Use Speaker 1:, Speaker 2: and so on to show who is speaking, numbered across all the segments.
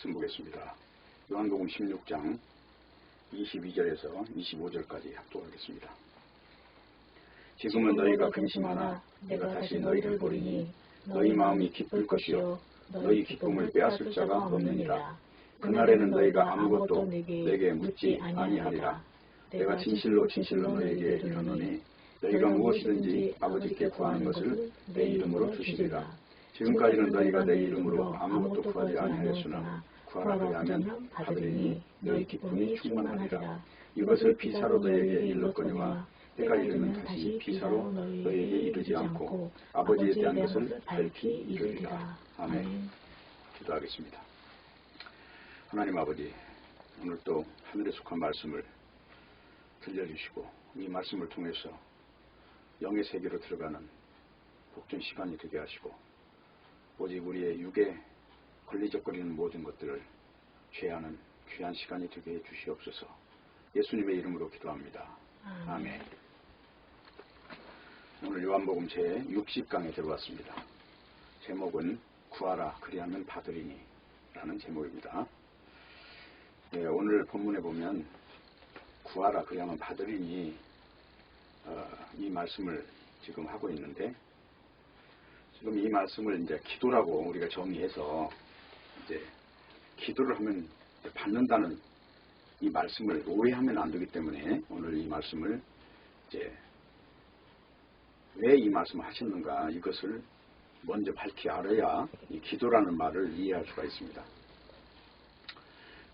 Speaker 1: 말씀 보겠습니다. 요한복음 16장 22절에서 25절까지 합독하겠습니다. 지금은 너희가 근심하나 내가 다시 너희를 보리니 너희 마음이 기쁠 것이요 너희 기쁨을 빼앗을 자가 없느니라. 그날에는 너희가 아무것도 내게 묻지 아니하리라. 내가 진실로 진실로 너희에게 이르노니 너희가 무엇이든지 아버지께 구하는 것을 내 이름으로 주시리라. 지금까지는 너희가 내 이름으로 아무것도 구하지 아니하였으나 구하라 하면 받으리니 너희 기쁨이 충만하리라. 이것을 비사로 너희에게 일렀거니와 때가 이르면 다시 비사로 너희에게 이르지 않고 아버지에 대한 것을 밝히 이르리라. 아멘. 기도하겠습니다. 하나님 아버지, 오늘 또 하늘에 속한 말씀을 들려주시고 이 말씀을 통해서 영의 세계로 들어가는 복된 시간이 되게 하시고 오직 우리의 육에 걸리적거리는 모든 것들을 제하는 귀한 시간이 되게 해 주시옵소서. 예수님의 이름으로 기도합니다. 아멘. 오늘 요한복음 제60강에 들어왔습니다. 제목은 구하라 그리하면 받으리니 라는 제목입니다. 네, 오늘 본문에 보면 구하라 그리하면 받으리니 이 말씀을 지금 하고 있는데, 지금 이 말씀을 이제 기도라고 우리가 정의해서 이제 기도를 하면 받는다는 이 말씀을 오해하면 안 되기 때문에 오늘 이 말씀을 이제 왜 이 말씀을 하셨는가 이것을 먼저 밝히 알아야 이 기도라는 말을 이해할 수가 있습니다.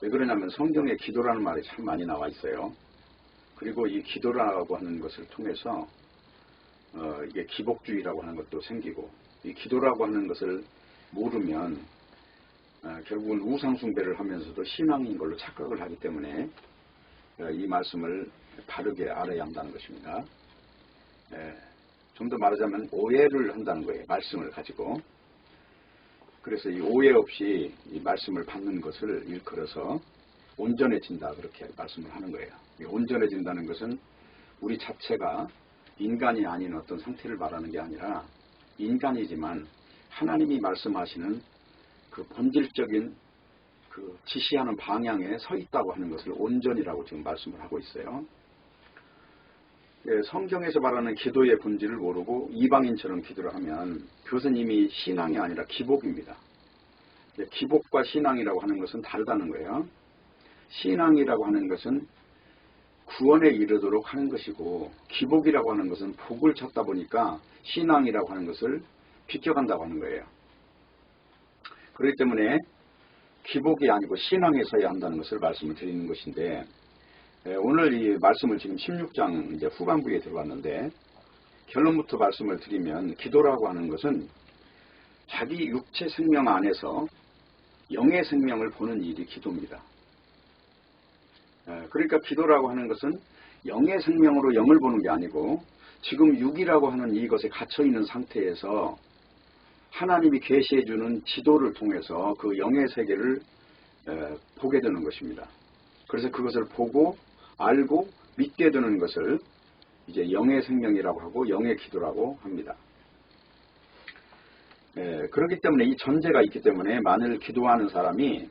Speaker 1: 왜 그러냐면 성경에 기도라는 말이 참 많이 나와 있어요. 그리고 이 기도라고 하는 것을 통해서 이게 기복주의라고 하는 것도 생기고, 이 기도라고 하는 것을 모르면 결국은 우상숭배를 하면서도 신앙인 걸로 착각을 하기 때문에 이 말씀을 바르게 알아야 한다는 것입니다. 좀 더 말하자면 오해를 한다는 거예요. 말씀을 가지고. 그래서 이 오해 없이 이 말씀을 받는 것을 일컬어서 온전해진다, 그렇게 말씀을 하는 거예요. 온전해진다는 것은 우리 자체가 인간이 아닌 어떤 상태를 말하는 게 아니라 인간이지만 하나님이 말씀하시는 그 본질적인 그 지시하는 방향에 서 있다고 하는 것을 온전이라고 지금 말씀을 하고 있어요. 성경에서 말하는 기도의 본질을 모르고 이방인처럼 기도를 하면 그것은 이미 신앙이 아니라 기복입니다. 기복과 신앙이라고 하는 것은 다르다는 거예요. 신앙이라고 하는 것은 구원에 이르도록 하는 것이고, 기복이라고 하는 것은 복을 찾다 보니까 신앙이라고 하는 것을 비껴간다고 하는 거예요. 그렇기 때문에 기복이 아니고 신앙에 서야 한다는 것을 말씀을 드리는 것인데, 오늘 이 말씀을 지금 16장 이제 후반부에 들어왔는데, 결론부터 말씀을 드리면 기도라고 하는 것은 자기 육체 생명 안에서 영의 생명을 보는 일이 기도입니다. 그러니까 기도라고 하는 것은 영의 생명으로 영을 보는 게 아니고, 지금 육이라고 하는 이것에 갇혀있는 상태에서 하나님이 계시해주는 지도를 통해서 그 영의 세계를 보게 되는 것입니다. 그래서 그것을 보고 알고 믿게 되는 것을 이제 영의 생명이라고 하고 영의 기도라고 합니다. 그렇기 때문에 이 전제가 있기 때문에 만일 기도하는 사람이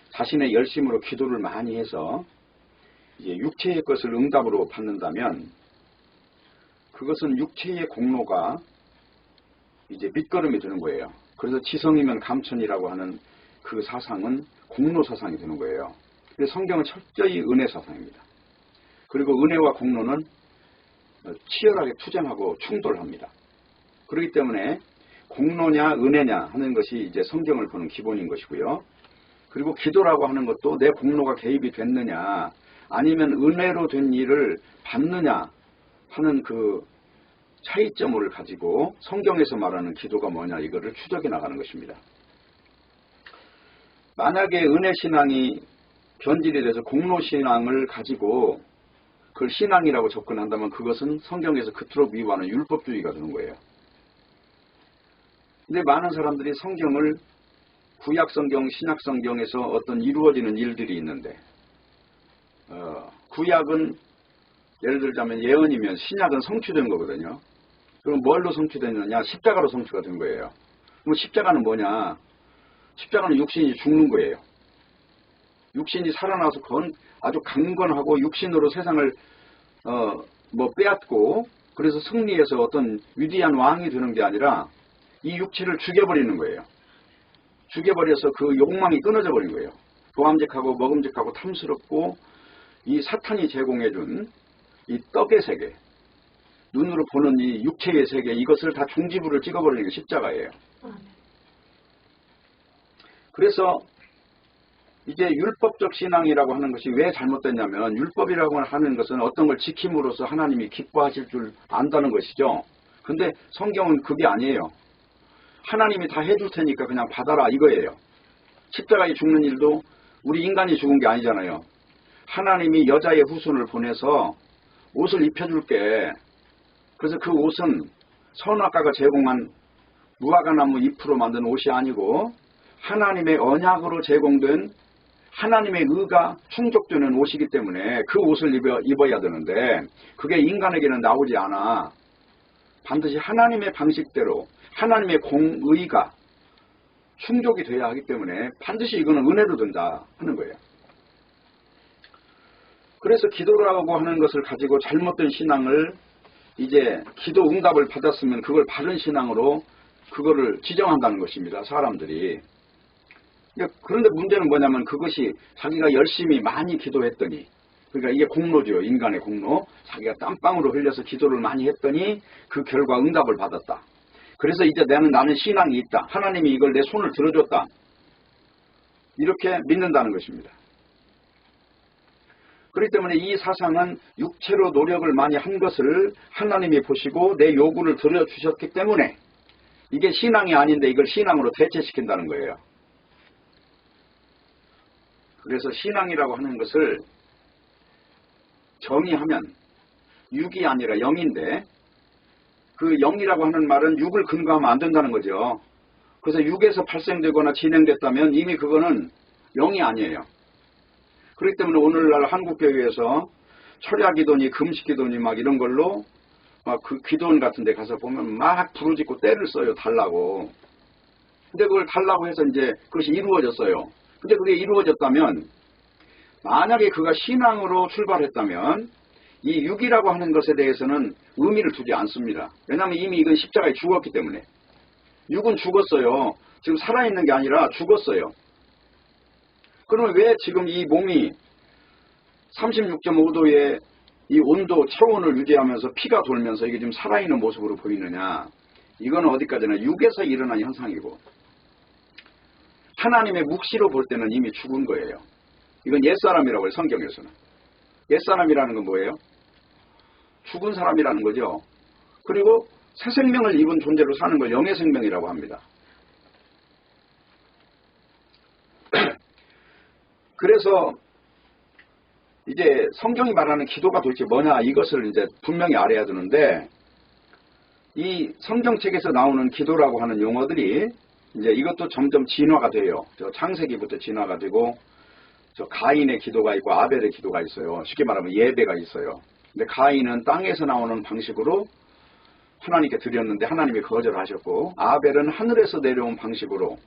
Speaker 1: 자신의 열심으로 기도를 많이 해서 이제 육체의 것을 응답으로 받는다면 그것은 육체의 공로가 이제 밑거름이 되는 거예요. 그래서 지성이면 감천이라고 하는 그 사상은 공로 사상이 되는 거예요. 그래서 성경은 철저히 은혜 사상입니다. 그리고 은혜와 공로는 치열하게 투쟁하고 충돌합니다. 그렇기 때문에 공로냐 은혜냐 하는 것이 이제 성경을 보는 기본인 것이고요. 그리고 기도라고 하는 것도 내 공로가 개입이 됐느냐 아니면 은혜로 된 일을 받느냐 하는 그 차이점을 가지고 성경에서 말하는 기도가 뭐냐 이거를 추적해 나가는 것입니다. 만약에 은혜신앙이 변질이 돼서 공로신앙을 가지고 그걸 신앙이라고 접근한다면 그것은 성경에서 그토록 미워하는 율법주의가 되는 거예요. 근데 많은 사람들이 성경을 구약성경, 신약성경에서 어떤 이루어지는 일들이 있는데 구약은 예를 들자면 예언이면 신약은 성취된 거거든요. 그럼 뭘로 성취되느냐? 십자가로 성취가 된 거예요. 그럼 십자가는 뭐냐? 십자가는 육신이 죽는 거예요. 육신이 살아나서 그건 아주 강건하고 육신으로 세상을 빼앗고 그래서 승리해서 어떤 위대한 왕이 되는 게 아니라 이 육체를 죽여버리는 거예요. 죽여버려서 그 욕망이 끊어져 버린 거예요. 보암직하고 먹음직하고 탐스럽고 이 사탄이 제공해준 이 떡의 세계, 눈으로 보는 이 육체의 세계, 이것을 다 종지부를 찍어버리는 게 십자가예요. 그래서 이제 율법적 신앙이라고 하는 것이 왜 잘못됐냐면 율법이라고 하는 것은 어떤 걸 지킴으로써 하나님이 기뻐하실 줄 안다는 것이죠. 근데 성경은 그게 아니에요. 하나님이 다 해줄 테니까 그냥 받아라 이거예요. 십자가에 죽는 일도 우리 인간이 죽은 게 아니잖아요. 하나님이 여자의 후손을 보내서 옷을 입혀줄게. 그래서 그 옷은 선악과가 제공한 무화과나무 잎으로 만든 옷이 아니고 하나님의 언약으로 제공된 하나님의 의가 충족되는 옷이기 때문에 그 옷을 입어야 되는데 그게 인간에게는 나오지 않아. 반드시 하나님의 방식대로 하나님의 공의가 충족이 돼야 하기 때문에 반드시 이거는 은혜로 된다 하는 거예요. 그래서 기도라고 하는 것을 가지고 잘못된 신앙을 이제 기도 응답을 받았으면 그걸 바른 신앙으로 그거를 지정한다는 것입니다. 사람들이. 그런데 문제는 뭐냐면 그것이 자기가 열심히 많이 기도했더니 그러니까 이게 공로죠. 인간의 공로. 자기가 땀방울을 흘려서 기도를 많이 했더니 그 결과 응답을 받았다. 그래서 이제 나는 신앙이 있다. 하나님이 이걸 내 손을 들어줬다. 이렇게 믿는다는 것입니다. 그렇기 때문에 이 사상은 육체로 노력을 많이 한 것을 하나님이 보시고 내 요구를 들어주셨기 때문에 이게 신앙이 아닌데 이걸 신앙으로 대체시킨다는 거예요. 그래서 신앙이라고 하는 것을 정의하면 육이 아니라 영인데 그 영이라고 하는 말은 육을 근거하면 안 된다는 거죠. 그래서 육에서 발생되거나 진행됐다면 이미 그거는 영이 아니에요. 그렇기 때문에 오늘날 한국교회에서 철야기도니 금식기도니 막 이런 걸로 막 그 기도원 같은 데 가서 보면 막 부르짖고 때를 써요. 달라고. 근데 그걸 달라고 해서 이제 그것이 이루어졌어요. 근데 그게 이루어졌다면 만약에 그가 신앙으로 출발했다면 이 육이라고 하는 것에 대해서는 의미를 두지 않습니다. 왜냐하면 이미 이건 십자가에 죽었기 때문에. 육은 죽었어요. 지금 살아있는 게 아니라 죽었어요. 그러면 왜 지금 이 몸이 36.5도의 이 온도 체온을 유지하면서 피가 돌면서 이게 지금 살아있는 모습으로 보이느냐. 이거는 어디까지나 육에서 일어난 현상이고 하나님의 묵시로 볼 때는 이미 죽은 거예요. 이건 옛사람이라고 해요. 성경에서는. 옛사람이라는 건 뭐예요? 죽은 사람이라는 거죠. 그리고 새 생명을 입은 존재로 사는 걸 영의 생명이라고 합니다. 그래서 이제 성경이 말하는 기도가 도대체 뭐냐 이것을 이제 분명히 알아야 되는데 이 성경책에서 나오는 기도라고 하는 용어들이 이제 이것도 점점 진화가 돼요. 저 창세기부터 진화가 되고 저 가인의 기도가 있고 아벨의 기도가 있어요. 쉽게 말하면 예배가 있어요. 근데 가인은 땅에서 나오는 방식으로 하나님께 드렸는데 하나님이 거절하셨고 아벨은 하늘에서 내려온 방식으로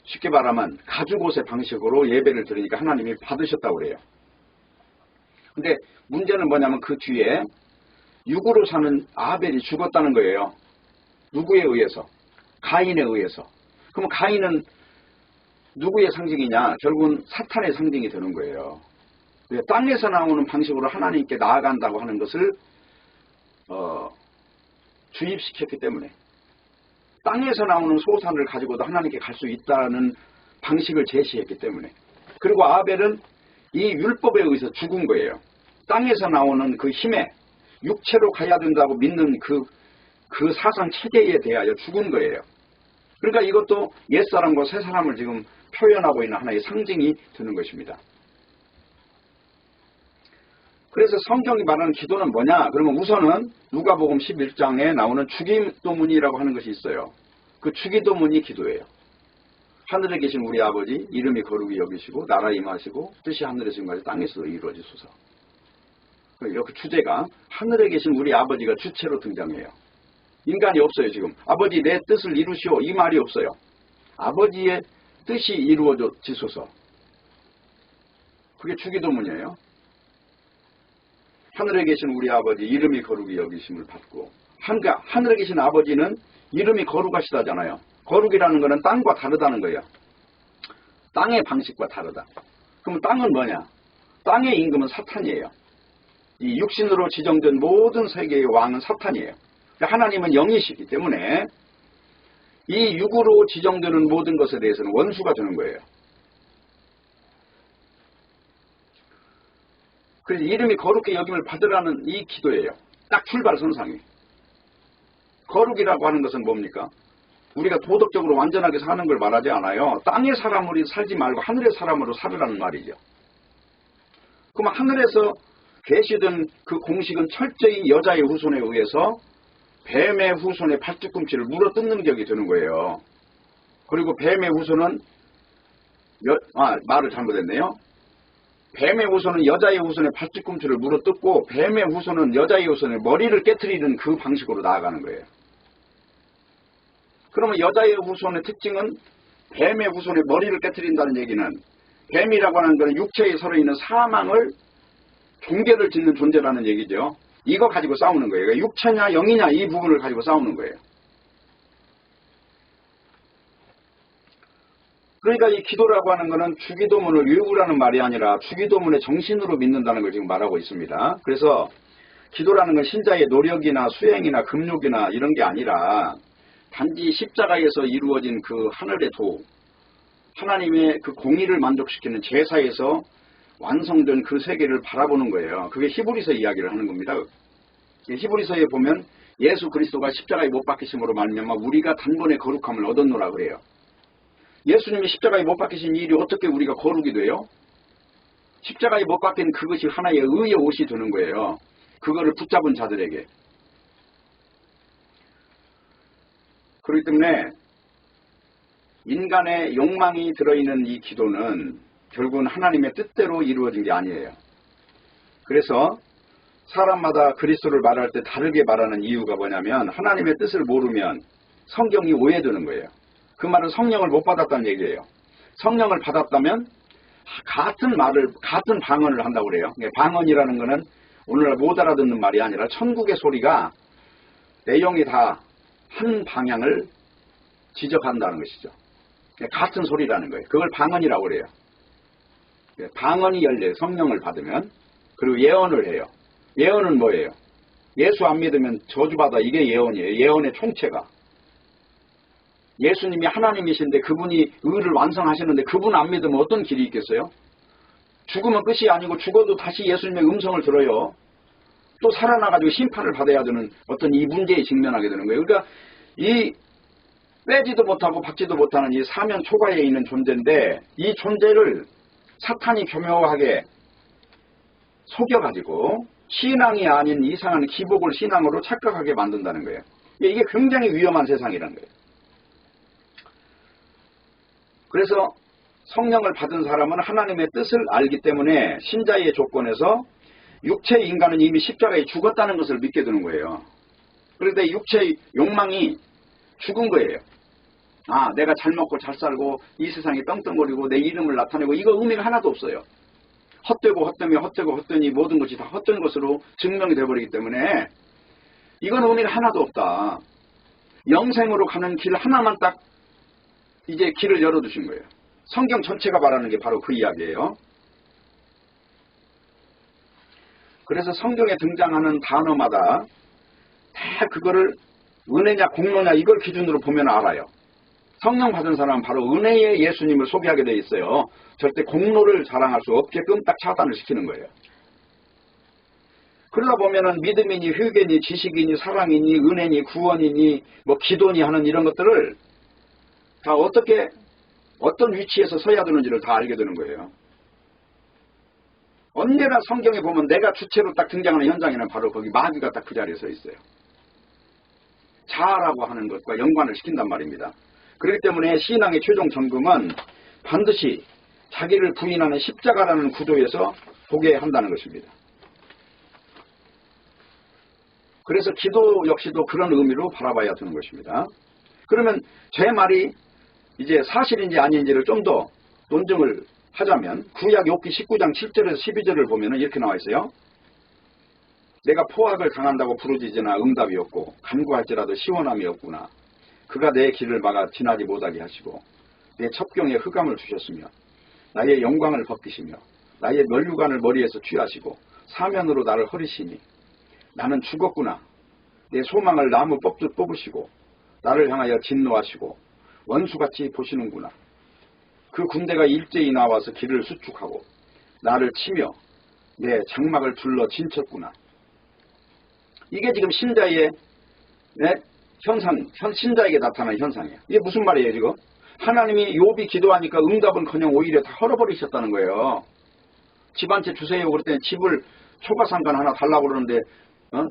Speaker 1: 쉽게 말하면 가죽옷의 방식으로 예배를 드리니까 하나님이 받으셨다고 그래요. 근데 문제는 뭐냐면 그 뒤에 육으로 사는 아벨이 죽었다는 거예요. 누구에 의해서? 가인에 의해서. 그럼 가인은 누구의 상징이냐? 결국은 사탄의 상징이 되는 거예요. 땅에서 나오는 방식으로 하나님께 나아간다고 하는 것을 주입시켰기 때문에 땅에서 나오는 소산을 가지고도 하나님께 갈 수 있다는 방식을 제시했기 때문에 그리고 아벨은 이 율법에 의해서 죽은 거예요. 땅에서 나오는 그 힘에 육체로 가야 된다고 믿는 그 사상 체계에 대하여 죽은 거예요. 그러니까 이것도 옛사람과 새사람을 지금 표현하고 있는 하나의 상징이 되는 것입니다. 그래서 성경이 말하는 기도는 뭐냐? 그러면 우선은 누가복음 11장에 나오는 주기도문이라고 하는 것이 있어요. 그 주기도문이 기도예요. 하늘에 계신 우리 아버지 이름이 거룩히 여기시고 나라 임하시고 뜻이 하늘에서 임하시 땅에서도 이루어지소서. 그 주제가 하늘에 계신 우리 아버지가 주체로 등장해요. 인간이 없어요. 지금 아버지 내 뜻을 이루시오 이 말이 없어요. 아버지의 뜻이 이루어지소서. 그게 주기도문이에요. 하늘에 계신 우리 아버지 이름이 거룩히 여기심을 받고, 하늘에 계신 아버지는 이름이 거룩하시다잖아요. 거룩이라는 것은 땅과 다르다는 거예요. 땅의 방식과 다르다. 그럼 땅은 뭐냐? 땅의 임금은 사탄이에요. 이 육신으로 지정된 모든 세계의 왕은 사탄이에요. 하나님은 영이시기 때문에 이 육으로 지정되는 모든 것에 대해서는 원수가 되는 거예요. 그래서 이름이 거룩히 여김을 받으라는 이 기도예요. 딱 출발선상이. 거룩이라고 하는 것은 뭡니까? 우리가 도덕적으로 완전하게 사는 걸 말하지 않아요. 땅의 사람으로 살지 말고 하늘의 사람으로 살으라는 말이죠. 그럼 하늘에서 계시된 그 공식은 철저히 여자의 후손에 의해서 뱀의 후손의 팔뚝꿈치를 물어뜯는 격이 되는 거예요. 그리고 뱀의 후손은 말을 잘못했네요. 뱀의 후손은 여자의 후손의 팔뚝꿈치를 물어뜯고 뱀의 후손은 여자의 후손의 머리를 깨트리는 그 방식으로 나아가는 거예요. 그러면 여자의 후손의 특징은 뱀의 후손의 머리를 깨트린다는 얘기는, 뱀이라고 하는 것은 육체에 서려있는 사망을 종결을 짓는 존재라는 얘기죠. 이거 가지고 싸우는 거예요. 육체냐 영이냐 이 부분을 가지고 싸우는 거예요. 그러니까 이 기도라고 하는 것은 주기도문을 외우라는 말이 아니라 주기도문의 정신으로 믿는다는 걸 지금 말하고 있습니다. 그래서 기도라는 건 신자의 노력이나 수행이나 금욕이나 이런 게 아니라 단지 십자가에서 이루어진 그 하늘의 도, 하나님의 그 공의를 만족시키는 제사에서 완성된 그 세계를 바라보는 거예요. 그게 히브리서 이야기를 하는 겁니다. 히브리서에 보면 예수 그리스도가 십자가에 못 박히심으로 말미암아 우리가 단번에 거룩함을 얻었노라 그래요. 예수님이 십자가에 못 박히신 일이 어떻게 우리가 거룩이 돼요? 십자가에 못 박힌 그것이 하나의 의의 옷이 되는 거예요. 그거를 붙잡은 자들에게. 그렇기 때문에 인간의 욕망이 들어있는 이 기도는 결국은 하나님의 뜻대로 이루어진 게 아니에요. 그래서 사람마다 그리스도를 말할 때 다르게 말하는 이유가 뭐냐면 하나님의 뜻을 모르면 성경이 오해되는 거예요. 그 말은 성령을 못 받았다는 얘기예요. 성령을 받았다면 같은 말을, 같은 방언을 한다고 그래요. 방언이라는 거는 오늘날 못 알아듣는 말이 아니라 천국의 소리가 내용이 다 한 방향을 지적한다는 것이죠. 같은 소리라는 거예요. 그걸 방언이라고 그래요. 방언이 열려요. 성령을 받으면. 그리고 예언을 해요. 예언은 뭐예요? 예수 안 믿으면 저주받아. 이게 예언이에요. 예언의 총체가. 예수님이 하나님이신데 그분이 의를 완성하시는데 그분 안 믿으면 어떤 길이 있겠어요? 죽으면 끝이 아니고 죽어도 다시 예수님의 음성을 들어요. 또 살아나가지고 심판을 받아야 되는 어떤 이 문제에 직면하게 되는 거예요. 그러니까 이 빼지도 못하고 받지도 못하는 이 사면 초과에 있는 존재인데 이 존재를 사탄이 교묘하게 속여가지고 신앙이 아닌 이상한 기복을 신앙으로 착각하게 만든다는 거예요. 이게 굉장히 위험한 세상이라는 거예요. 그래서 성령을 받은 사람은 하나님의 뜻을 알기 때문에 신자의 조건에서 육체의 인간은 이미 십자가에 죽었다는 것을 믿게 되는 거예요. 그런데 육체의 욕망이 죽은 거예요. 아, 내가 잘 먹고 잘 살고 이 세상에 떵떵거리고 내 이름을 나타내고 이거 의미가 하나도 없어요. 헛되고 헛되며 헛되고 헛되니 모든 것이 다 헛된 것으로 증명이 되어버리기 때문에 이건 의미가 하나도 없다. 영생으로 가는 길 하나만 딱 이제 길을 열어두신 거예요. 성경 전체가 말하는 게 바로 그 이야기예요. 그래서 성경에 등장하는 단어마다 다 그거를 은혜냐 공로냐 이걸 기준으로 보면 알아요. 성령 받은 사람은 바로 은혜의 예수님을 소개하게 돼 있어요. 절대 공로를 자랑할 수 없게끔 딱 차단을 시키는 거예요. 그러다 보면은 믿음이니 회개니 지식이니 사랑이니 은혜니 구원이니 뭐 기도니 하는 이런 것들을 다 어떻게 어떤 위치에서 서야 되는지를 다 알게 되는 거예요. 언제나 성경에 보면 내가 주체로 딱 등장하는 현장에는 바로 거기 마귀가 딱 그 자리에 서 있어요. 자아라고 하는 것과 연관을 시킨단 말입니다. 그렇기 때문에 신앙의 최종 점검은 반드시 자기를 부인하는 십자가라는 구조에서 보게 한다는 것입니다. 그래서 기도 역시도 그런 의미로 바라봐야 되는 것입니다. 그러면 제 말이 이제 사실인지 아닌지를 좀 더 논증을 하자면 구약 욥기 19장 7절에서 12절을 보면 이렇게 나와 있어요. 내가 포악을 당한다고 부르짖으나 응답이 없고 간구할지라도 시원함이 없구나. 그가 내 길을 막아 지나지 못하게 하시고 내 첩경에 흑암을 주셨으며 나의 영광을 벗기시며 나의 면류관을 머리에서 취하시고 사면으로 나를 허리시니 나는 죽었구나. 내 소망을 나무 뽑듯 뽑으시고 나를 향하여 진노하시고 원수같이 보시는구나. 그 군대가 일제히 나와서 길을 수축하고 나를 치며 내 장막을 둘러 진쳤구나. 이게 지금 신자의 신자에게 나타난 현상이에요. 이게 무슨 말이에요 지금? 하나님이 욥이 기도하니까 응답은커녕 오히려 다 헐어버리셨다는 거예요. 집 한 채 주세요 그랬더니 집을 초가상간 하나 달라고 그러는데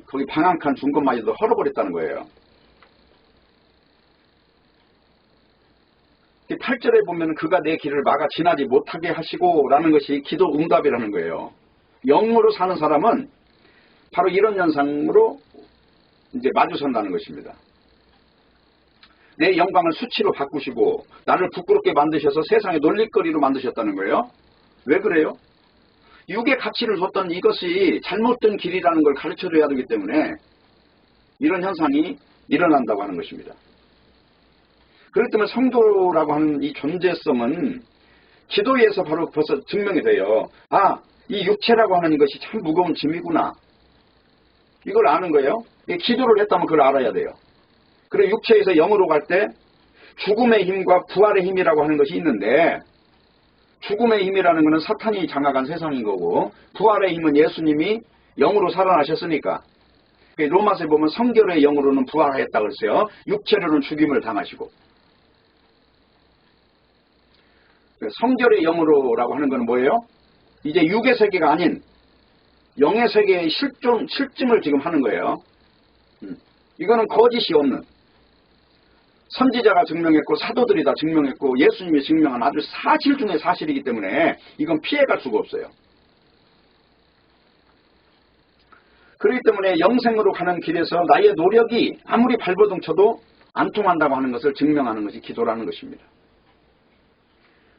Speaker 1: 거기 방 한 칸 준 것마저도 헐어버렸다는 거예요. 8절에 보면 그가 내 길을 막아 지나지 못하게 하시고 라는 것이 기도 응답이라는 거예요. 영으로 사는 사람은 바로 이런 현상으로 이제 마주선다는 것입니다. 내 영광을 수치로 바꾸시고 나를 부끄럽게 만드셔서 세상의 놀릴거리로 만드셨다는 거예요. 왜 그래요? 육의 가치를 줬던 이것이 잘못된 길이라는 걸 가르쳐줘야 되기 때문에 이런 현상이 일어난다고 하는 것입니다. 그렇기 때문에 성도라고 하는 이 존재성은 기도에서 바로 벌써 증명이 돼요. 아, 이 육체라고 하는 것이 참 무거운 짐이구나. 이걸 아는 거예요. 기도를 했다면 그걸 알아야 돼요. 그리고 육체에서 영으로 갈 때 죽음의 힘과 부활의 힘이라고 하는 것이 있는데 죽음의 힘이라는 것은 사탄이 장악한 세상인 거고 부활의 힘은 예수님이 영으로 살아나셨으니까 로마서에 보면 성결의 영으로는 부활하였다고 했어요. 육체로는 죽임을 당하시고 성결의 영으로라고 하는 건 뭐예요? 이제 육의 세계가 아닌 영의 세계의 실증을 지금 하는 거예요. 이거는 거짓이 없는 선지자가 증명했고 사도들이 다 증명했고 예수님이 증명한 아주 사실 중의 사실이기 때문에 이건 피해갈 수가 없어요. 그렇기 때문에 영생으로 가는 길에서 나의 노력이 아무리 발버둥 쳐도 안 통한다고 하는 것을 증명하는 것이 기도라는 것입니다.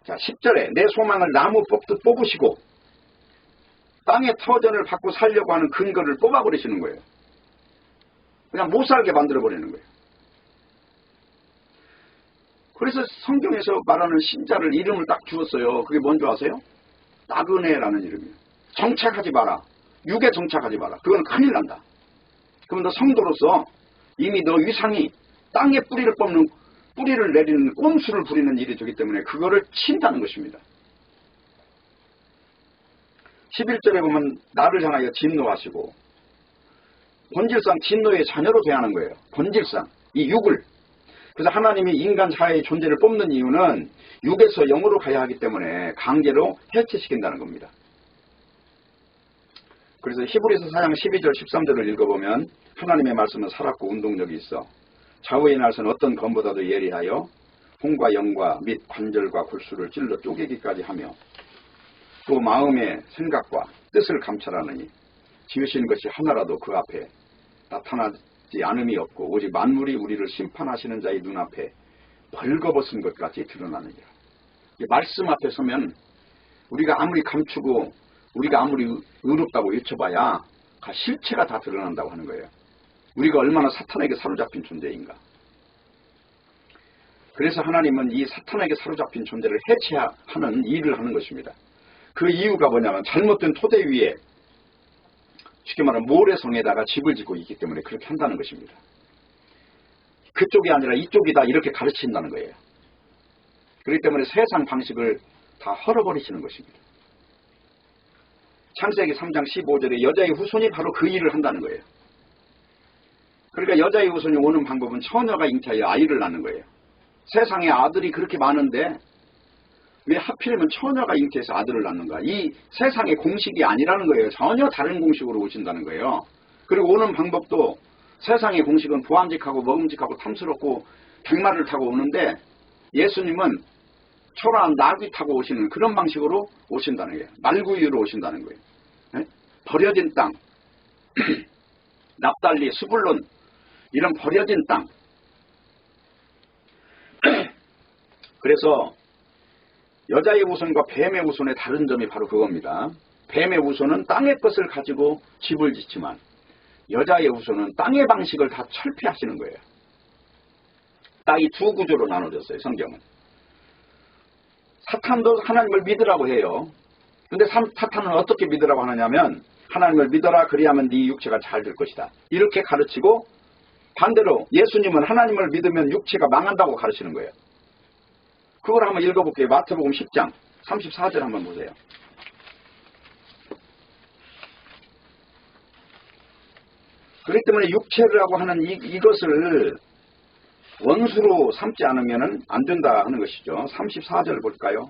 Speaker 1: 자, 10절에 내 소망을 나무 뽑듯 뽑으시고 땅의 터전을 받고 살려고 하는 근거를 뽑아버리시는 거예요. 그냥 못 살게 만들어버리는 거예요. 그래서 성경에서 말하는 신자를 이름을 딱 주었어요. 그게 뭔지 아세요? 나그네라는 이름이에요. 정착하지 마라. 육에 정착하지 마라. 그건 큰일 난다. 그럼 너 성도로서 이미 너 위상이 땅에 뿌리를 내리는 꼼수를 부리는 일이 되기 때문에 그거를 친다는 것입니다. 11절에 보면 나를 향하여 진노하시고 본질상 진노의 자녀로 대하는 거예요. 본질상 이 육을. 그래서 하나님이 인간 자의 존재를 뽑는 이유는 육에서 영으로 가야 하기 때문에 강제로 해체시킨다는 겁니다. 그래서 히브리서 4장 12절 13절을 읽어보면 하나님의 말씀은 살았고 운동력이 있어 좌우의 날선 어떤 검보다도 예리하여 혼과 영과 및 관절과 골수를 찔러 쪼개기까지 하며 또 마음의 생각과 뜻을 감찰하느니 지으신 것이 하나라도 그 앞에 나타나지 않음이 없고 오직 만물이 우리를 심판하시는 자의 눈앞에 벌거벗은 것 같이 드러나느니라. 말씀 앞에 서면 우리가 아무리 감추고 우리가 아무리 의롭다고 외쳐봐야 실체가 다 드러난다고 하는 거예요. 우리가 얼마나 사탄에게 사로잡힌 존재인가. 그래서 하나님은 이 사탄에게 사로잡힌 존재를 해체하는 일을 하는 것입니다. 그 이유가 뭐냐면 잘못된 토대 위에 쉽게 말하면 모래성에다가 집을 짓고 있기 때문에 그렇게 한다는 것입니다. 그쪽이 아니라 이쪽이다 이렇게 가르친다는 거예요. 그렇기 때문에 세상 방식을 다 헐어버리시는 것입니다. 창세기 3장 15절에 여자의 후손이 바로 그 일을 한다는 거예요. 그러니까 여자의 후손이 오는 방법은 처녀가 잉태하여 아이를 낳는 거예요. 세상에 아들이 그렇게 많은데 왜 하필이면 처녀가 잉태해서 아들을 낳는가? 이 세상의 공식이 아니라는 거예요. 전혀 다른 공식으로 오신다는 거예요. 그리고 오는 방법도 세상의 공식은 보암직하고 먹음직하고 탐스럽고 백마를 타고 오는데 예수님은 초라한 나귀 타고 오시는 그런 방식으로 오신다는 거예요. 말구유로 오신다는 거예요. 네? 버려진 땅, 납달리, 스불론 이런 버려진 땅. 그래서 여자의 우선과 뱀의 우선의 다른 점이 바로 그겁니다. 뱀의 우선은 땅의 것을 가지고 집을 짓지만 여자의 우선은 땅의 방식을 다 철폐하시는 거예요. 딱 이 두 구조로 나눠졌어요. 성경은. 사탄도 하나님을 믿으라고 해요. 근데 사탄은 어떻게 믿으라고 하느냐면 하나님을 믿어라 그리하면 네 육체가 잘 될 것이다. 이렇게 가르치고 반대로 예수님은 하나님을 믿으면 육체가 망한다고 가르치는 거예요. 그걸 한번 읽어볼게요. 마태복음 10장 34절 한번 보세요. 그렇기 때문에 육체라고 하는 이것을 원수로 삼지 않으면 안 된다 하는 것이죠. 34절 볼까요?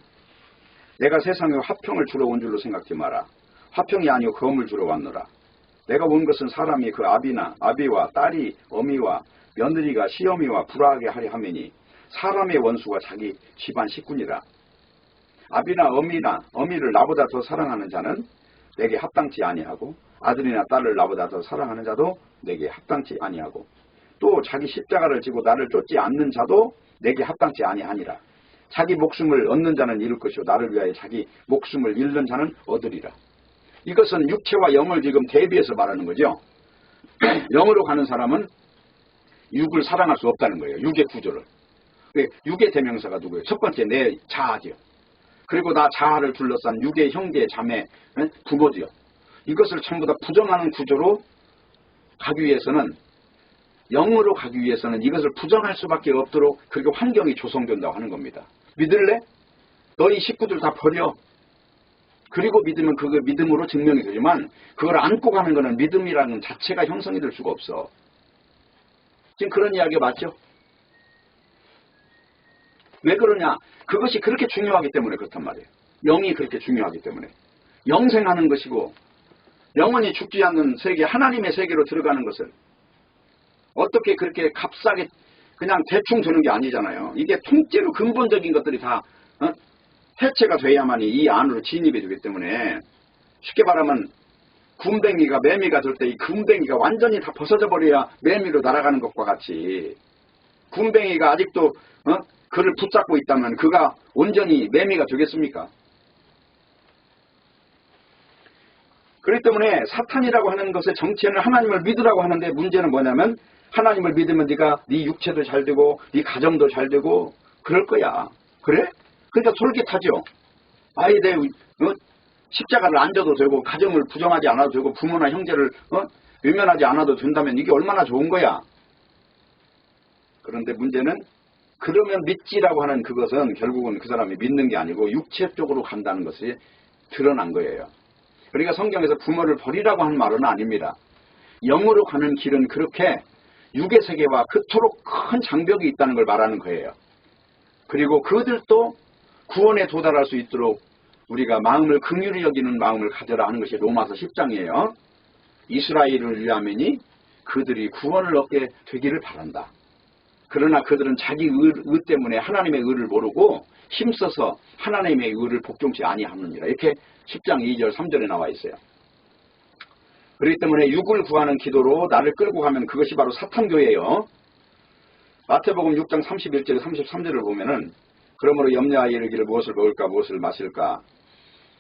Speaker 1: 내가 세상에 화평을 주러 온 줄로 생각지 마라. 화평이 아니오 검을 주러 왔노라. 내가 온 것은 사람이 그 아비와 딸이 어미와 며느리가 시어미와 불화하게 하려 하매니 사람의 원수가 자기 집안 식구니라. 아비나 어미를 나보다 더 사랑하는 자는 내게 합당치 아니하고 아들이나 딸을 나보다 더 사랑하는 자도 내게 합당치 아니하고 또 자기 십자가를 지고 나를 쫓지 않는 자도 내게 합당치 아니하니라. 자기 목숨을 얻는 자는 잃을 것이요 나를 위하여 자기 목숨을 잃는 자는 얻으리라. 이것은 육체와 영을 지금 대비해서 말하는 거죠. 영으로 가는 사람은 육을 사랑할 수 없다는 거예요. 육의 구조를. 육의 대명사가 누구예요? 첫 번째 내 자아죠. 그리고 나 자아를 둘러싼 육의 형제, 자매, 부모지요. 이것을 전부 다 부정하는 구조로 가기 위해서는 영으로 가기 위해서는 이것을 부정할 수밖에 없도록 그렇게 환경이 조성된다고 하는 겁니다. 믿을래? 너희 식구들 다 버려. 그리고 믿으면 그게 믿음으로 증명이 되지만 그걸 안고 가는 것은 믿음이라는 자체가 형성이 될 수가 없어. 지금 그런 이야기가 맞죠? 왜 그러냐? 그것이 그렇게 중요하기 때문에 그렇단 말이에요. 영이 그렇게 중요하기 때문에. 영생하는 것이고 영원히 죽지 않는 세계, 하나님의 세계로 들어가는 것을 어떻게 그렇게 값싸게 그냥 대충 주는 게 아니잖아요. 이게 통째로 근본적인 것들이 다 해체가 돼야만이 이 안으로 진입이 되기 때문에 쉽게 말하면 군뱅이가 매미가 될 때 이 군뱅이가 완전히 다 벗어져 버려야 매미로 날아가는 것과 같이 군뱅이가 아직도 그를 붙잡고 있다면 그가 온전히 매미가 되겠습니까? 그렇기 때문에 사탄이라고 하는 것의 정체는 하나님을 믿으라고 하는데 문제는 뭐냐면 하나님을 믿으면 네가 네 육체도 잘 되고 네 가정도 잘 되고 그럴 거야. 그래? 그러니까 솔깃하죠. 아예 내 십자가를 안 져도 되고 가정을 부정하지 않아도 되고 부모나 형제를 외면하지 않아도 된다면 이게 얼마나 좋은 거야. 그런데 문제는 그러면 믿지라고 하는 그것은 결국은 그 사람이 믿는 게 아니고 육체 쪽으로 간다는 것이 드러난 거예요. 그러니까 성경에서 부모를 버리라고 하는 말은 아닙니다. 영으로 가는 길은 그렇게 육의 세계와 그토록 큰 장벽이 있다는 걸 말하는 거예요. 그리고 그들도 구원에 도달할 수 있도록 우리가 마음을 긍휼히 여기는 마음을 가져라 하는 것이 로마서 10장이에요. 이스라엘을 위하매니 그들이 구원을 얻게 되기를 바란다. 그러나 그들은 자기 의 때문에 하나님의 의를 모르고 힘써서 하나님의 의를 복종치 아니하느니라. 이렇게 10장 2절 3절에 나와 있어요. 그렇기 때문에 육을 구하는 기도로 나를 끌고 가면 그것이 바로 사탄교예요. 마태복음 6장 31절 33절을 보면은 그러므로 염려하여 이르기를 무엇을 먹을까 무엇을 마실까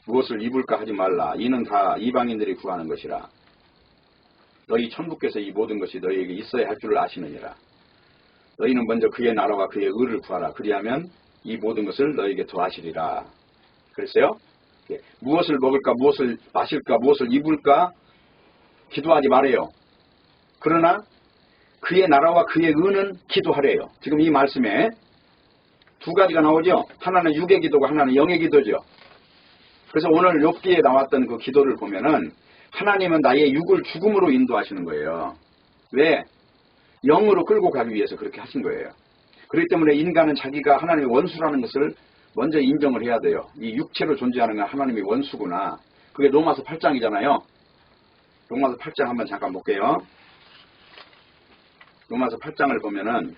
Speaker 1: 무엇을 입을까 하지 말라. 이는 다 이방인들이 구하는 것이라. 너희 천부께서 이 모든 것이 너희에게 있어야 할 줄을 아시느니라. 너희는 먼저 그의 나라와 그의 의를 구하라. 그리하면 이 모든 것을 너희에게 더하시리라. 그랬어요? 무엇을 먹을까 무엇을 마실까 무엇을 입을까 기도하지 말아요. 그러나 그의 나라와 그의 의는 기도하래요. 지금 이 말씀에 두 가지가 나오죠. 하나는 육의 기도고 하나는 영의 기도죠. 그래서 오늘 욥기에 나왔던 그 기도를 보면은 하나님은 나의 육을 죽음으로 인도하시는 거예요. 왜? 영으로 끌고 가기 위해서 그렇게 하신 거예요. 그렇기 때문에 인간은 자기가 하나님의 원수라는 것을 먼저 인정을 해야 돼요. 이 육체로 존재하는 건 하나님의 원수구나. 그게 로마서 8장이잖아요. 로마서 8장 한번 잠깐 볼게요. 로마서 8장을 보면은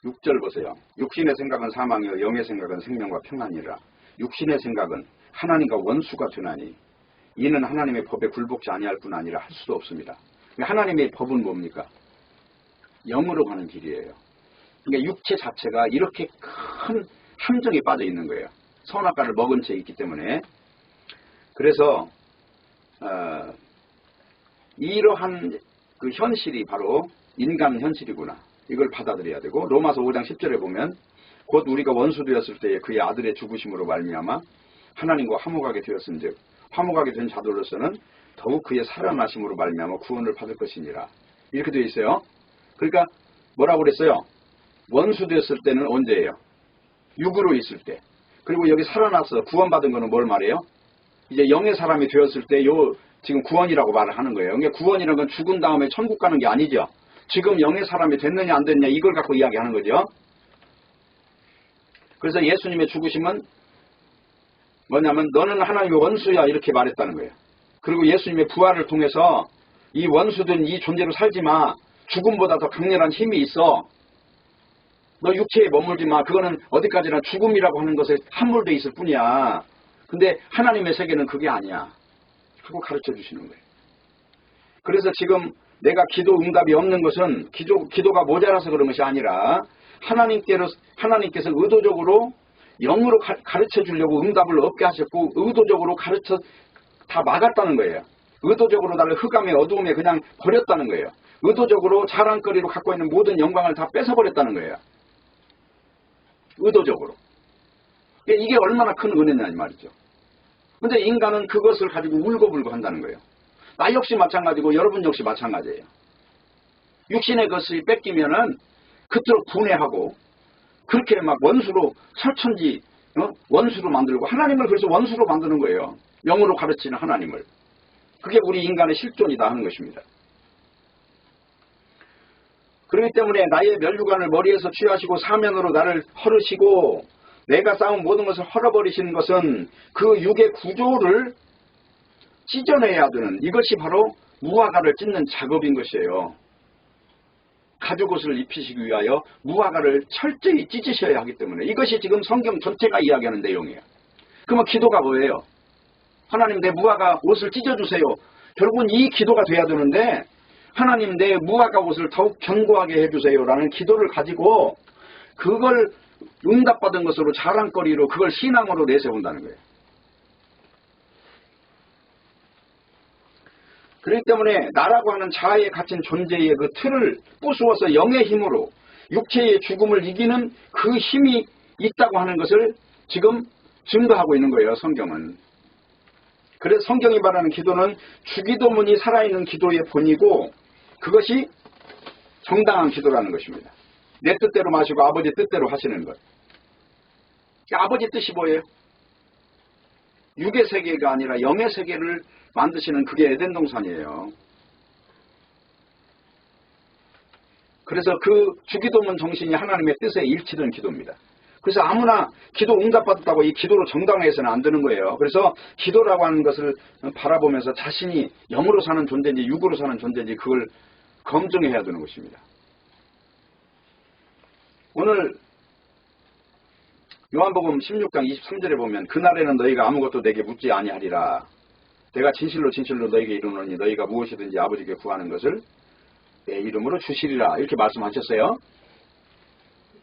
Speaker 1: 6절 보세요. 육신의 생각은 사망이요 영의 생각은 생명과 평안이라. 육신의 생각은 하나님과 원수가 되나니 이는 하나님의 법에 굴복지 아니할 뿐 아니라 할 수도 없습니다. 하나님의 법은 뭡니까? 영으로 가는 길이에요. 그러니까 육체 자체가 이렇게 큰 함정에 빠져 있는 거예요. 선악과를 먹은 채 있기 때문에. 그래서 이러한 그 현실이 바로 인간 현실이구나. 이걸 받아들여야 되고, 로마서 5장 10절에 보면 곧 우리가 원수 되었을 때에 그의 아들의 죽으심으로 말미암아 하나님과 화목하게 되었은즉 화목하게 된 자들로서는 더욱 그의 살아나심으로 말미암아 구원을 받을 것이니라. 이렇게 되어 있어요. 그러니까 뭐라고 그랬어요? 원수 되었을 때는 언제예요? 육으로 있을 때. 그리고 여기 살아나서 구원받은 거는 뭘 말해요? 이제 영의 사람이 되었을 때 요 지금 구원이라고 말을 하는 거예요. 그러니까 구원이라는 건 죽은 다음에 천국 가는 게 아니죠. 지금 영의 사람이 됐느냐 안 됐느냐 이걸 갖고 이야기하는 거죠. 그래서 예수님의 죽으심은 뭐냐면 너는 하나님의 원수야 이렇게 말했다는 거예요. 그리고 예수님의 부활을 통해서 이 원수된 이 존재로 살지 마. 죽음보다 더 강렬한 힘이 있어. 너 육체에 머물지 마. 그거는 어디까지나 죽음이라고 하는 것에 함몰되어 있을 뿐이야. 근데 하나님의 세계는 그게 아니야. 하고 가르쳐 주시는 거예요. 그래서 지금 내가 기도 응답이 없는 것은 기도가 모자라서 그런 것이 아니라 하나님께서 의도적으로 영으로 가르쳐 주려고 응답을 없게 하셨고 의도적으로 가르쳐 다 막았다는 거예요. 의도적으로 나를 흑암의 어두움에 그냥 버렸다는 거예요. 의도적으로 자랑거리로 갖고 있는 모든 영광을 다 뺏어버렸다는 거예요. 의도적으로. 이게 얼마나 큰 은혜냐 이 말이죠. 근데 인간은 그것을 가지고 울고불고 한다는 거예요. 나 역시 마찬가지고 여러분 역시 마찬가지예요. 육신의 것이 뺏기면은 그토록 분해하고 그렇게 막 원수로 철천지 원수로 만들고 하나님을 그래서 원수로 만드는 거예요. 영으로 가르치는 하나님을. 그게 우리 인간의 실존이다 하는 것입니다. 그렇기 때문에 나의 면류관을 머리에서 취하시고 사면으로 나를 헐으시고 내가 쌓은 모든 것을 헐어버리시는 것은 그 육의 구조를 찢어내야 되는 이것이 바로 무화과를 찢는 작업인 것이에요. 가죽옷을 입히시기 위하여 무화과를 철저히 찢으셔야 하기 때문에 이것이 지금 성경 전체가 이야기하는 내용이에요. 그러면 기도가 뭐예요? 하나님 내 무화과 옷을 찢어주세요. 결국은 이 기도가 돼야 되는데 하나님 내 무화과 옷을 더욱 견고하게 해주세요 라는 기도를 가지고 그걸 응답받은 것으로 자랑거리로 그걸 신앙으로 내세운다는 거예요. 그렇기 때문에 나라고 하는 자아에 갇힌 존재의 그 틀을 부수어서 영의 힘으로 육체의 죽음을 이기는 그 힘이 있다고 하는 것을 지금 증거하고 있는 거예요. 성경은. 그래서 성경이 말하는 기도는 주기도문이 살아있는 기도의 본이고 그것이 정당한 기도라는 것입니다. 내 뜻대로 마시고 아버지 뜻대로 하시는 것. 아버지 뜻이 뭐예요? 육의 세계가 아니라 영의 세계를 만드시는 그게 에덴 동산이에요. 그래서 그 주기도문 정신이 하나님의 뜻에 일치된 기도입니다. 그래서 아무나 기도 응답받았다고 이 기도로 정당화해서는 안 되는 거예요. 그래서 기도라고 하는 것을 바라보면서 자신이 영으로 사는 존재인지 육으로 사는 존재인지 그걸 검증해야 되는 것입니다. 오늘 요한복음 16장 23절에 보면 그날에는 너희가 아무것도 내게 묻지 아니하리라. 내가 진실로 진실로 너희에게 이르노니 너희가 무엇이든지 아버지께 구하는 것을 내 이름으로 주시리라. 이렇게 말씀하셨어요.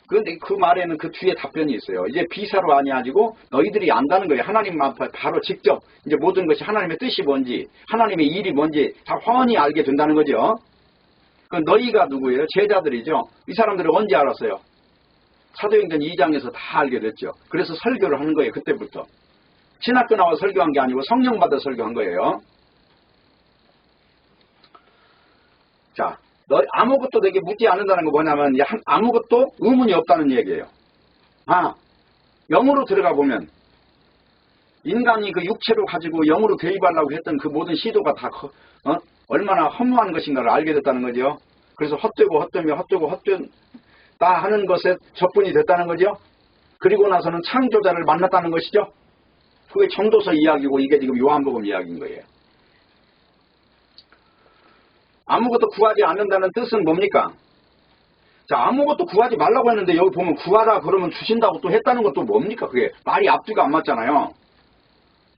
Speaker 1: 그런데 그 말에는 그 뒤에 답변이 있어요. 이제 비사로 아니하고 너희들이 안다는 거예요. 하나님 앞에 바로 직접 이제 모든 것이 하나님의 뜻이 뭔지 하나님의 일이 뭔지 다 훤히 알게 된다는 거죠. 그 너희가 누구예요? 제자들이죠. 이 사람들은 언제 알았어요? 사도행전 2장에서 다 알게 됐죠. 그래서 설교를 하는 거예요. 그때부터. 신학교 나와 설교한 게 아니고 성령 받아 설교한 거예요. 자, 너 아무것도 내게 묻지 않는다는 거 뭐냐면 아무것도 의문이 없다는 얘기예요. 영으로 들어가 보면 인간이 그 육체로 가지고 영으로 대입하려고 했던 그 모든 시도가 다 얼마나 허무한 것인가를 알게 됐다는 거죠. 그래서 헛되고 헛되며 헛되고 헛되다 하는 것에 접근이 됐다는 거죠. 그리고 나서는 창조자를 만났다는 것이죠. 그게 전도서 이야기고 이게 지금 요한복음 이야기인 거예요. 아무것도 구하지 않는다는 뜻은 뭡니까? 자, 아무것도 구하지 말라고 했는데 여기 보면 구하라 그러면 주신다고 또 했다는 것도 뭡니까? 그게 말이 앞뒤가 안 맞잖아요.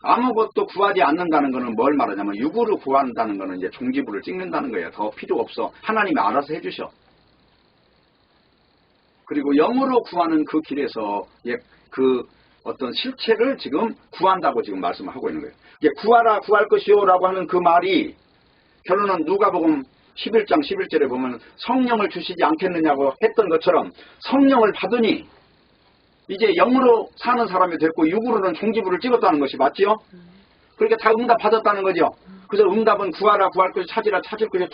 Speaker 1: 아무것도 구하지 않는다는 것은 뭘 말하냐면 육으로 구한다는 것은 이제 종지부를 찍는다는 거예요. 더 필요 없어. 하나님이 알아서 해주셔. 그리고 영으로 구하는 그 길에서 그 어떤 실체를 지금 구한다고 지금 말씀을 하고 있는 거예요. 이게 구하라 구할 것이요 라고 하는 그 말이 결론은 누가복음 11장 11절에 보면 성령을 주시지 않겠느냐고 했던 것처럼 성령을 받으니 이제 영으로 사는 사람이 됐고 육으로는 종지부를 찍었다는 것이 맞지요? 그러니까 다 응답 받았다는 거죠. 그래서 응답은 구하라 구할 것이 찾으라 찾을 것이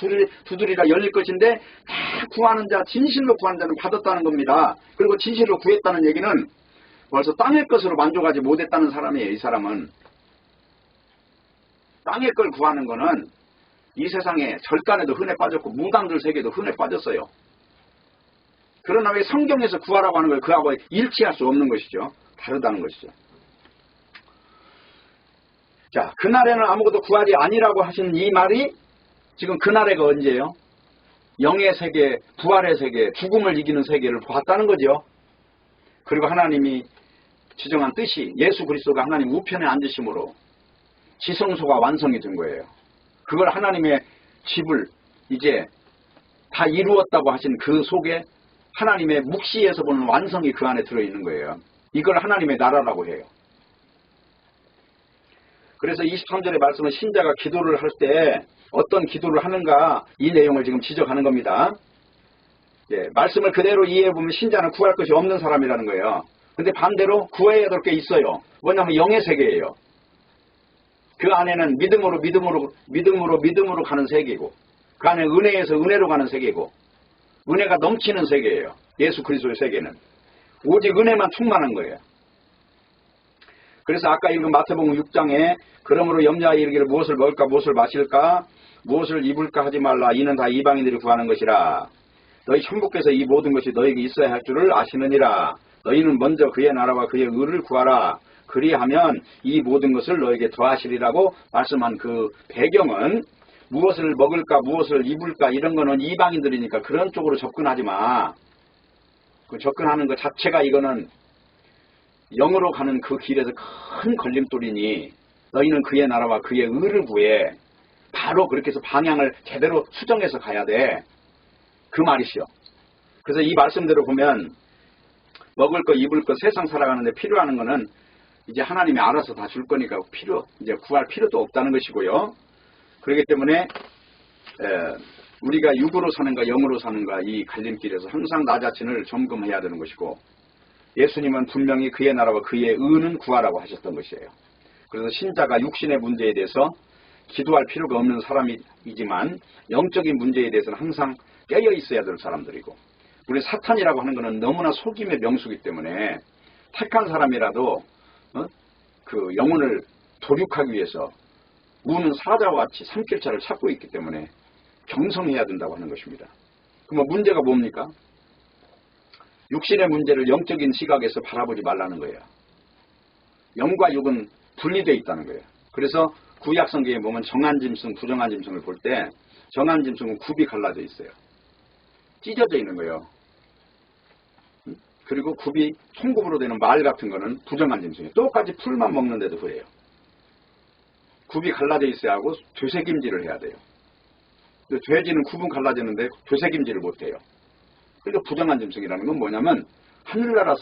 Speaker 1: 두드리라 열릴 것인데 다 구하는 자 진실로 구하는 자는 받았다는 겁니다. 그리고 진실로 구했다는 얘기는 벌써 땅의 것으로 만족하지 못했다는 사람이에요. 이 사람은 땅의 걸 구하는 거는 이 세상에 절간에도 흔해 빠졌고 무당들 세계도 흔해 빠졌어요. 그러나 왜 성경에서 구하라고 하는 걸 그하고 일치할 수 없는 것이죠. 다르다는 것이죠. 자, 그날에는 아무것도 구하지 아니라고 하신 이 말이 지금 그날에가 언제예요? 영의 세계, 부활의 세계, 죽음을 이기는 세계를 봤다는 거죠. 그리고 하나님이 지정한 뜻이 예수 그리스도가 하나님 우편에 앉으심으로 지성소가 완성이 된 거예요. 그걸 하나님의 집을 이제 다 이루었다고 하신 그 속에 하나님의 묵시에서 보는 완성이 그 안에 들어있는 거예요. 이걸 하나님의 나라라고 해요. 그래서 23절의 말씀은 신자가 기도를 할 때 어떤 기도를 하는가 이 내용을 지금 지적하는 겁니다. 예, 말씀을 그대로 이해해보면 신자는 구할 것이 없는 사람이라는 거예요. 근데 반대로 구해야 될 게 있어요. 뭐냐면 영의 세계예요. 그 안에는 믿음으로 가는 세계고 그 안에 은혜에서 은혜로 가는 세계고 은혜가 넘치는 세계예요. 예수 그리스도의 세계는 오직 은혜만 충만한 거예요. 그래서 아까 읽은 마태복음 6장에 그러므로 염려하여 이르기를 무엇을 먹을까 무엇을 마실까 무엇을 입을까 하지 말라 이는 다 이방인들이 구하는 것이라. 너희 천부께서 이 모든 것이 너에게 있어야 할 줄을 아시느니라. 너희는 먼저 그의 나라와 그의 의를 구하라. 그리하면 이 모든 것을 너에게 더하시리라고 말씀한 그 배경은 무엇을 먹을까 무엇을 입을까 이런 거는 이방인들이니까 그런 쪽으로 접근하지 마. 그 접근하는 것 자체가 이거는 영으로 가는 그 길에서 큰 걸림돌이니 너희는 그의 나라와 그의 의를 구해. 바로 그렇게 해서 방향을 제대로 수정해서 가야 돼. 그 말이시오. 그래서 이 말씀대로 보면 먹을 거 입을 거 세상 살아가는데 필요한 거는 이제 하나님이 알아서 다 줄 거니까 이제 구할 필요도 없다는 것이고요. 그렇기 때문에 우리가 육으로 사는가 영으로 사는가 이 갈림길에서 항상 나 자신을 점검해야 되는 것이고 예수님은 분명히 그의 나라와 그의 의는 구하라고 하셨던 것이에요. 그래서 신자가 육신의 문제에 대해서 기도할 필요가 없는 사람이지만 영적인 문제에 대해서는 항상 깨어 있어야 될 사람들이고 우리 사탄이라고 하는 것은 너무나 속임의 명수이기 때문에 택한 사람이라도 그 영혼을 도륙하기 위해서 우는 사자와 같이 삼킬자를 찾고 있기 때문에 경성해야 된다고 하는 것입니다. 그럼 문제가 뭡니까? 육신의 문제를 영적인 시각에서 바라보지 말라는 거예요. 영과 육은 분리되어 있다는 거예요. 그래서 구약 성경에 보면 정한 짐승, 부정한 짐승을 볼 때 정한 짐승은 굽이 갈라져 있어요. 찢어져 있는 거예요. 그리고 굽이 송굽으로 되는 말 같은 거는 부정한 짐승이에요. 똑같이 풀만 먹는데도 그래요. 굽이 갈라져 있어야 하고 되새김질을 해야 돼요. 돼지는 굽은 갈라지는데 되새김질을 못해요. 그러니까 부정한 짐승이라는 건 뭐냐면 하늘나라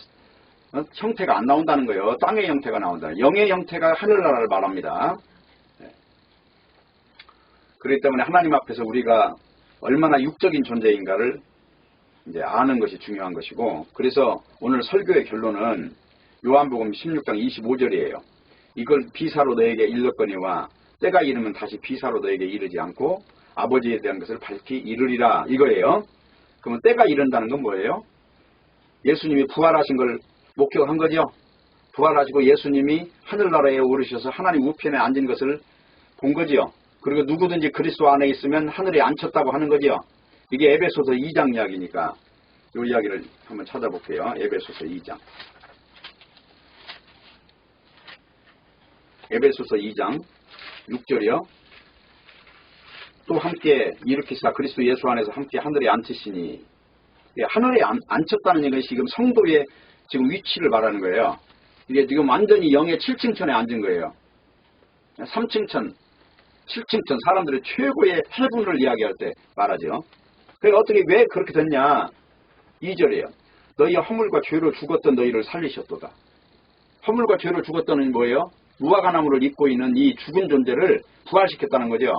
Speaker 1: 형태가 안 나온다는 거예요. 땅의 형태가 나온다. 영의 형태가 하늘나라를 말합니다. 그렇기 때문에 하나님 앞에서 우리가 얼마나 육적인 존재인가를 이제 아는 것이 중요한 것이고 그래서 오늘 설교의 결론은 요한복음 16장 25절이에요. 이걸 비사로 너에게 일렀거니와 때가 이르면 다시 비사로 너에게 이르지 않고 아버지에 대한 것을 밝히 이르리라 이거예요. 그러면 때가 이른다는 건 뭐예요? 예수님이 부활하신 걸 목격한 거죠. 부활하시고 예수님이 하늘나라에 오르셔서 하나님 우편에 앉은 것을 본 거지요. 그리고 누구든지 그리스도 안에 있으면 하늘에 앉혔다고 하는 거지요. 이게 에베소서 2장 이야기니까 이 이야기를 한번 찾아볼게요. 에베소서 2장. 에베소서 2장 6절이요. 또 함께 일으키사 그리스도 예수 안에서 함께 하늘에 앉히시니 하늘에 앉혔다는 얘기는 지금 성도의 지금 위치를 말하는 거예요. 이게 지금 완전히 영의 7층천에 앉은 거예요. 3층천, 7층천, 사람들의 최고의 해분을 이야기할 때 말하죠. 그러니까 어떻게 왜 그렇게 됐냐? 2절이에요. 너희 허물과 죄로 죽었던 너희를 살리셨도다. 허물과 죄로 죽었다는 뭐예요? 무화과나무를 입고 있는 이 죽은 존재를 부활시켰다는 거죠.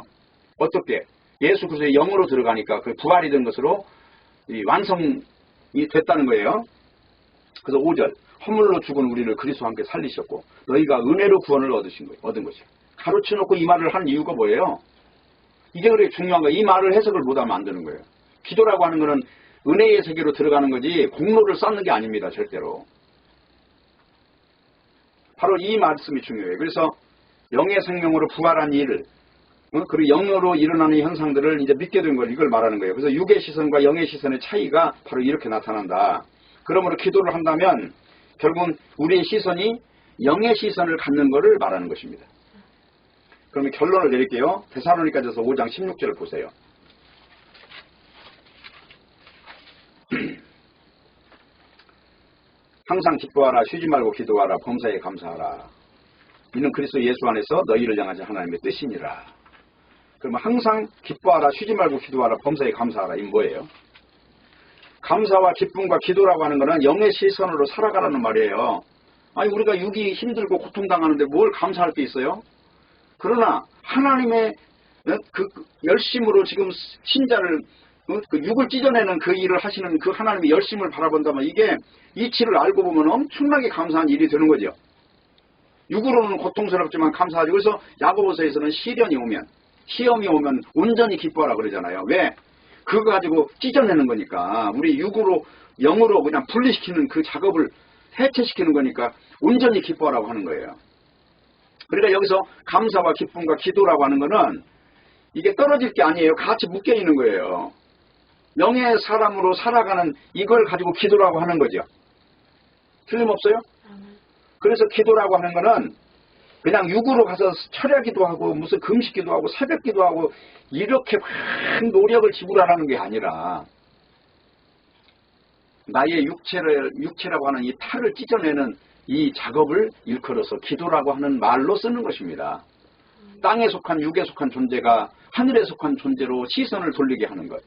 Speaker 1: 어떻게? 예수 그리스도의 영으로 들어가니까 그 부활이 된 것으로 이 완성이 됐다는 거예요. 그래서 5절. 허물로 죽은 우리를 그리스도와 함께 살리셨고 너희가 은혜로 구원을 얻은 것이에요. 가로쳐 놓고 이 말을 한 이유가 뭐예요? 이게 그렇게 중요한 거예요. 이 말을 해석을 못하면 안 되는 거예요. 기도라고 하는 것은 은혜의 세계로 들어가는 거지 공로를 쌓는 게 아닙니다. 절대로. 바로 이 말씀이 중요해요. 그래서 영의 생명으로 부활한 일을 그리고 영으로 일어나는 현상들을 이제 믿게 된 걸 이걸 말하는 거예요. 그래서 육의 시선과 영의 시선의 차이가 바로 이렇게 나타난다. 그러므로 기도를 한다면 결국은 우리의 시선이 영의 시선을 갖는 것을 말하는 것입니다. 그러면 결론을 내릴게요. 데살로니가전서 5장 16절을 보세요. 항상 기뻐하라, 쉬지 말고 기도하라, 범사에 감사하라. 이는 그리스도 예수 안에서 너희를 향하신 하나님의 뜻이니라. 그러면 항상 기뻐하라, 쉬지 말고 기도하라, 범사에 감사하라. 이건 뭐예요? 감사와 기쁨과 기도라고 하는 것은 영의 시선으로 살아가라는 말이에요. 아니 우리가 육이 힘들고 고통당하는데 뭘 감사할 게 있어요? 그러나 하나님의 그 열심으로 지금 신자를 그 육을 찢어내는 그 일을 하시는 그 하나님의 열심을 바라본다면 이게 이치를 알고 보면 엄청나게 감사한 일이 되는 거죠. 육으로는 고통스럽지만 감사하죠. 그래서 야고보서에서는 시련이 오면 시험이 오면 온전히 기뻐하라 그러잖아요. 왜? 그거 가지고 찢어내는 거니까 우리 육으로 영으로 그냥 분리시키는 그 작업을 해체시키는 거니까 온전히 기뻐하라고 하는 거예요. 그러니까 여기서 감사와 기쁨과 기도라고 하는 거는 이게 떨어질 게 아니에요. 같이 묶여 있는 거예요. 영의 사람으로 살아가는 이걸 가지고 기도라고 하는 거죠. 틀림없어요? 그래서 기도라고 하는 거는 그냥 육으로 가서 철야기도 하고 무슨 금식기도 하고 새벽기도 하고 이렇게 막 노력을 지불하라는 게 아니라 나의 육체라고 하는 이 탈을 찢어내는 이 작업을 일컬어서 기도라고 하는 말로 쓰는 것입니다. 땅에 속한 육에 속한 존재가 하늘에 속한 존재로 시선을 돌리게 하는 것.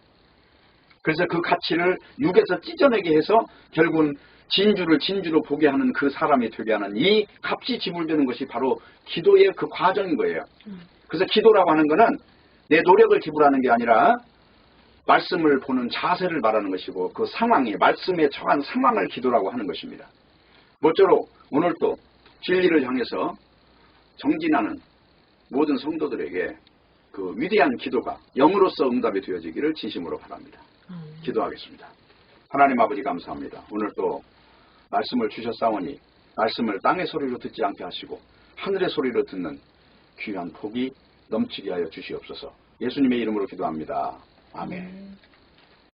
Speaker 1: 그래서 그 가치를 육에서 찢어내게 해서 결국은 진주를 진주로 보게 하는 그 사람이 되게 하는 이 값이 지불되는 것이 바로 기도의 그 과정인 거예요. 그래서 기도라고 하는 것은 내 노력을 지불하는 게 아니라 말씀을 보는 자세를 말하는 것이고 그 상황이 말씀에 처한 상황을 기도라고 하는 것입니다. 모쪼록 오늘도 진리를 향해서 정진하는 모든 성도들에게 그 위대한 기도가 영으로서 응답이 되어지기를 진심으로 바랍니다. 기도하겠습니다. 하나님 아버지 감사합니다. 오늘도 말씀을 주셨사오니 말씀을 땅의 소리로 듣지 않게 하시고 하늘의 소리로 듣는 귀한 복이 넘치게 하여 주시옵소서. 예수님의 이름으로 기도합니다. 아멘.